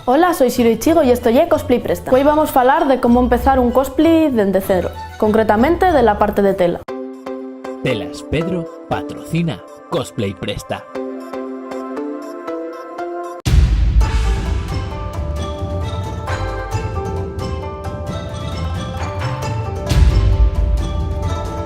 Hola, soy Siro Ichigo y esto é Cosplay Presta. Hoy vamos a falar de cómo empezar un cosplay dende cero, concretamente de la parte de tela. Telas Pedro patrocina Cosplay Presta.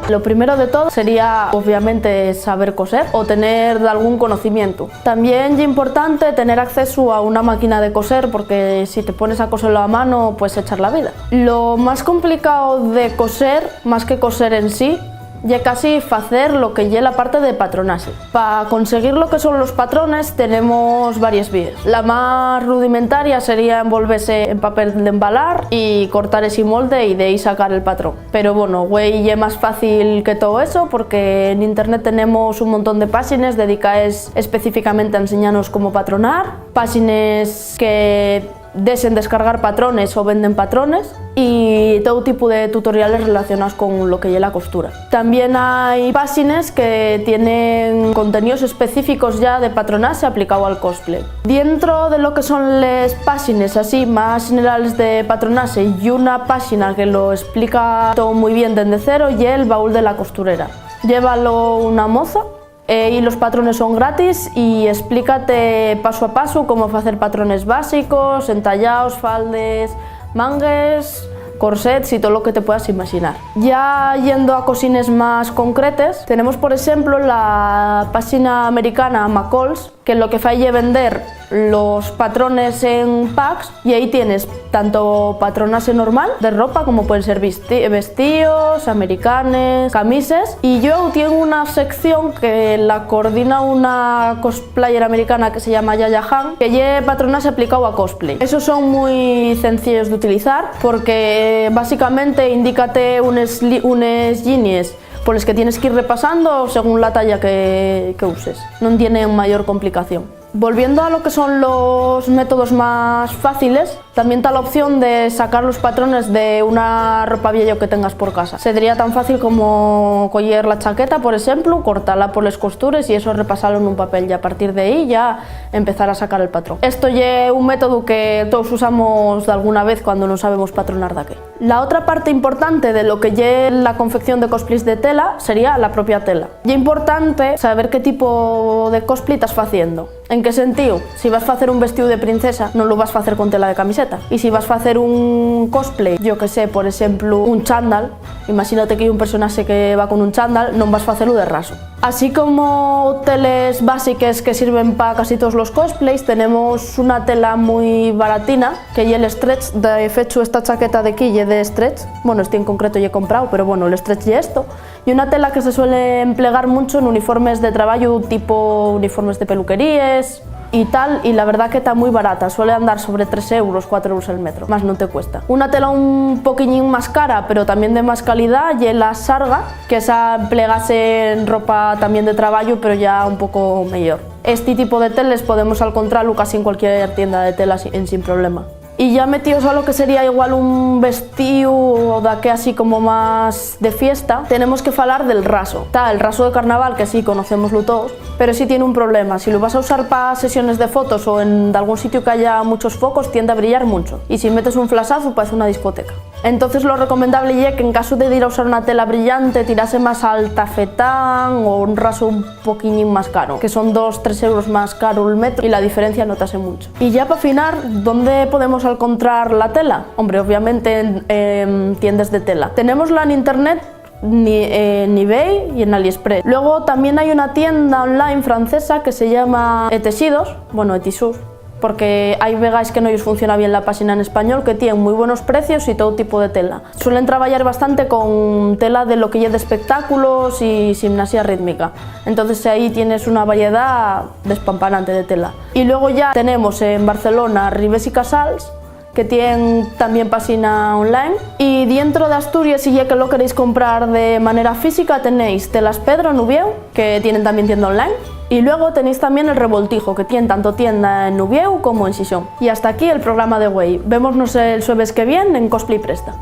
Lo primero de todo sería, obviamente, saber coser o tener algún conocimiento. También es importante tener acceso a una máquina de coser, porque si te pones a coserlo a mano, puedes echar la vida. Lo más complicado de coser, más que coser en sí, ya casi hacer lo que es la parte de patronaje. Para conseguir lo que son los patrones tenemos varias vías. La más rudimentaria sería envolverse en papel de embalar y cortar ese molde y de ahí sacar el patrón. Pero bueno, güey, es más fácil que todo eso porque en internet tenemos un montón de páginas dedicadas específicamente a enseñarnos cómo patronar, páginas que deseen descargar patrones o venden patrones y todo tipo de tutoriales relacionados con lo que es la costura. También hay páginas que tienen contenidos específicos ya de patronaje aplicado al cosplay. Dentro de lo que son las páginas así más generales de patronaje y una página que lo explica todo muy bien desde cero y el baúl de la costurera. Llévalo una moza y los patrones son gratis y explícate paso a paso cómo hacer patrones básicos, entallados, faldes, mangues, corsets y todo lo que te puedas imaginar. Ya yendo a cosines más concretas, tenemos por ejemplo la página americana McCall's, que lo que hace es vender los patrones en packs y ahí tienes tanto patronaje normal de ropa como pueden ser vestidos, americanes, camisas, y yo tengo una sección que la coordina una cosplayer americana que se llama Yaya Han, que lleva patronaje aplicado a cosplay. Esos son muy sencillos de utilizar porque básicamente indícate unas líneas por las que tienes que ir repasando según la talla que uses. No tienen mayor complicación. Volviendo a lo que son los métodos más fáciles, también está la opción de sacar los patrones de una ropa vieja que tengas por casa. Sería tan fácil como coger la chaqueta, por ejemplo, cortarla por las costuras y eso repasarlo en un papel y a partir de ahí ya empezar a sacar el patrón. Esto es un método que todos usamos de alguna vez cuando no sabemos patronar de qué. La otra parte importante de lo que es la confección de cosplays de tela sería la propia tela. Y es importante saber qué tipo de cosplay estás haciendo. ¿En qué sentido? Si vas a hacer un vestido de princesa, no lo vas a hacer con tela de camiseta. Y si vas a hacer un cosplay, yo que sé, por ejemplo, un chándal, imagínate que hay un personaje que va con un chándal, no vas a hacerlo de raso. Así como telas básicas que sirven para casi todos los cosplays, tenemos una tela muy baratina, que es el stretch. De hecho, esta chaqueta de aquí es de stretch. Bueno, este en concreto ya he comprado, pero bueno, el stretch y esto. Y una tela que se suele emplear mucho en uniformes de trabajo, tipo uniformes de peluquerías y tal, y la verdad que está muy barata, suele andar sobre 3 euros, 4 euros el metro, más no te cuesta. Una tela un poquillín más cara, pero también de más calidad, y la sarga, que esa emplease en ropa también de trabajo, pero ya un poco mejor. Este tipo de telas podemos encontrarlo casi en cualquier tienda de telas sin problema. Y ya metidos a lo que sería igual un vestido o de que así como más de fiesta, tenemos que hablar del raso. Está el raso de carnaval, que sí, conocemoslo todos, pero sí tiene un problema. Si lo vas a usar para sesiones de fotos o en algún sitio que haya muchos focos, tiende a brillar mucho. Y si metes un flashazo, parece una discoteca. Entonces lo recomendable es que en caso de ir a usar una tela brillante, tirase más al tafetán o un raso un poquillín más caro, que son 2-3 euros más caro el metro y la diferencia notase mucho. Y ya para afinar, ¿dónde podemos encontrar la tela? Hombre, obviamente en tiendas de tela. Tenemosla en internet, en eBay y en AliExpress. Luego también hay una tienda online francesa que se llama Etesidos, bueno, Etisur, porque hay vegáis que no os funciona bien la página en español, que tienen muy buenos precios y todo tipo de tela. Suelen trabajar bastante con tela de lo que es de espectáculos y gimnasia rítmica. Entonces ahí tienes una variedad despampanante de tela. Y luego ya tenemos en Barcelona Ribes y Casals, que tienen también página online. Y dentro de Asturias, si ya que lo queréis comprar de manera física, tenéis Telas Pedro en Ubieu, que tienen también tienda online. Y luego tenéis también el Revoltijo, que tiene tanto tienda en Ubieu como en Xixón. Y hasta aquí el programa de hoy. Vémonos el jueves que viene en Cosplay Presta.